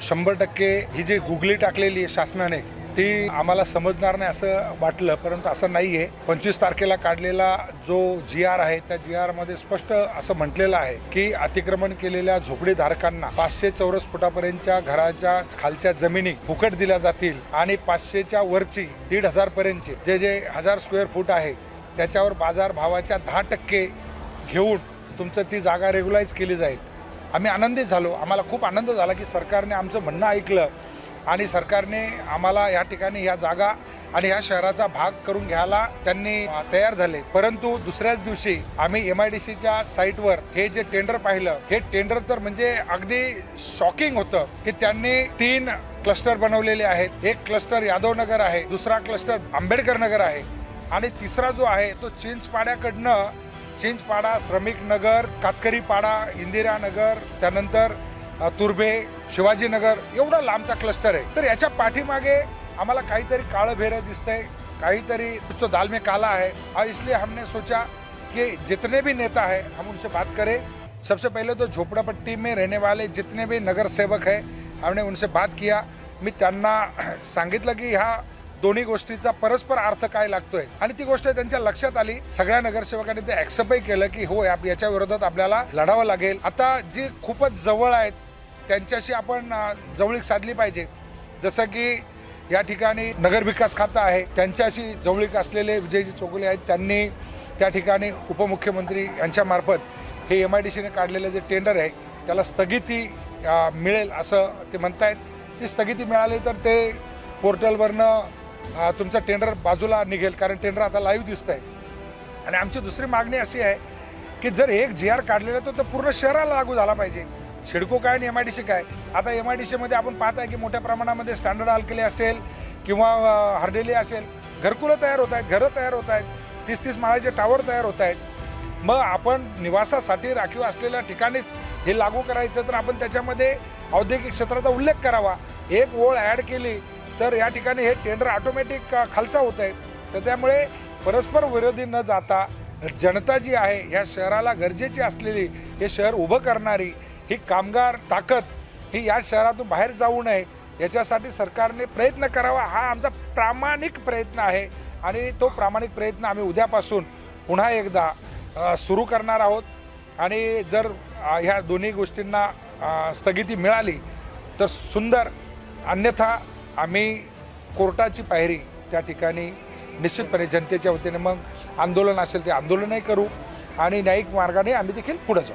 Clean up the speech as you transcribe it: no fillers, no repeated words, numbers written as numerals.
100% ही जी googly टाकलेली आहे शासनाने ती आम्हाला समजणार नाही असं वाटलं, परंतु असं नाही आहे। 25 तारखेला काढलेला जो GR आहे त्या GR मध्ये स्पष्ट असं म्हटलेलं आहे की अतिक्रमण केलेल्या झोपडीधारकांना 500 चौरस फुटापर्यंतच्या घराच्या खालच्या जमिनी फुकट दिल्या जातील आणि 500च्या वरची 1,500 पर्यंतची जे 1000 स्क्वेअर फूट आहे त्याच्यावर बाजार भावाच्या 10% घेऊन तुमचं ती जागा रेग्युलाइज केली जाईल। आम्ही आनंदित झालो, आम्हाला खूप आनंद झाला की सरकारने आमचं म्हणणं ऐकलं आणि सरकारने आम्हाला या ठिकाणी या जागा आणि या शहराचा भाग करून घ्यायला त्यांनी तयार झाले। परंतु दुसऱ्याच दिवशी आम्ही MIDCच्या साईटवर हे जे टेंडर पाहिलं, हे टेंडर तर म्हणजे अगदी शॉकिंग होतं की त्यांनी 3 क्लस्टर बनवलेले आहेत। एक क्लस्टर यादवनगर आहे, दुसरा क्लस्टर आंबेडकर नगर आहे आणि तिसरा जो आहे तो चिंचपाड्याकडनं चिंचपाडा, श्रमिक नगर, कातकरी पाडा, इंदिरा नगर, त्यानंतर तुर्भे, शिवाजी नगर एवढा लांबचा क्लस्टर आहे। तर याच्या पाठीमागे आम्हाला काहीतरी काळं भेरं दिसतंय, काहीतरी तो दाल में काला है और इसलिए हमने सोचा कि जितने भी नेता है हम उनसे बात करें। सबसे पहले तो झोपड़पट्टी में रहने वाले जितने भी नगर सेवक है हमने उनसे बात किया। मी त्यांना सांगितलं की ह्या दोन्ही गोष्टीचा परस्पर अर्थ काय लागतोय आणि ती गोष्ट त्यांच्या लक्षात आली। सगळ्या नगरसेवकांनी ते ॲक्सेप्टही केलं की हो याच्या विरोधात आपल्याला लढावं लागेल। आता जी खूपच जवळ आहेत त्यांच्याशी आपण जवळीक साधली पाहिजे, जसं की या ठिकाणी नगर विकास खातं आहे त्यांच्याशी जवळीक असलेले विजयजी चौगुले आहेत, त्यांनी त्या ठिकाणी उपमुख्यमंत्री यांच्यामार्फत हे MIDCने काढलेले जे टेंडर आहे त्याला स्थगिती मिळेल असं ते म्हणतायत। ती स्थगिती मिळाली तर ते पोर्टलवरनं तुमचं टेंडर बाजूला निघेल, कारण टेंडर आता लाईव्ह दिसत आहे। आणि आमची दुसरी मागणी अशी आहे की जर एक GR काढलेला तो पूर्ण शहराला लागू झाला पाहिजे। सिडको काय आणि MIDC काय, आता MIDCमध्ये आपण पाहत आहे की मोठ्या प्रमाणामध्ये स्टँडर्ड अल्कली असेल किंवा हर्डेली असेल, घरकुलं तयार होत आहेत, घरं तयार होत आहेत, 30-30 माळ्याचे टावर तयार होत आहेत। मग आपण निवासासाठी राखीव असलेल्या ठिकाणीच हे लागू करायचं तर आपण त्याच्यामध्ये औद्योगिक क्षेत्राचा उल्लेख करावा। एक ओळ ॲड केली तर या ठिकाणी हे टेंडर ऑटोमॅटिक खालसा होत आहे। तर त्यामुळे परस्पर विरोधी न जाता जनता जी आहे ह्या शहराला गरजेची असलेली, हे शहर उभं करणारी ही कामगार ताकद ही या शहरातून बाहेर जाऊ नये याच्यासाठी सरकारने प्रयत्न करावा, हा आमचा प्रामाणिक प्रयत्न आहे। आणि तो प्रामाणिक प्रयत्न आम्ही उद्यापासून पुन्हा एकदा सुरू करणार आहोत। आणि जर ह्या दोन्ही गोष्टींना स्थगिती मिळाली तर सुंदर, अन्यथा आम्ही कोर्टाची पायरी त्या ठिकाणी निश्चितपणे जनतेच्या वतीने मग आंदोलन असेल ते आंदोलनही करू आणि न्यायिक मार्गाने आम्ही देखील पुढे जाऊ।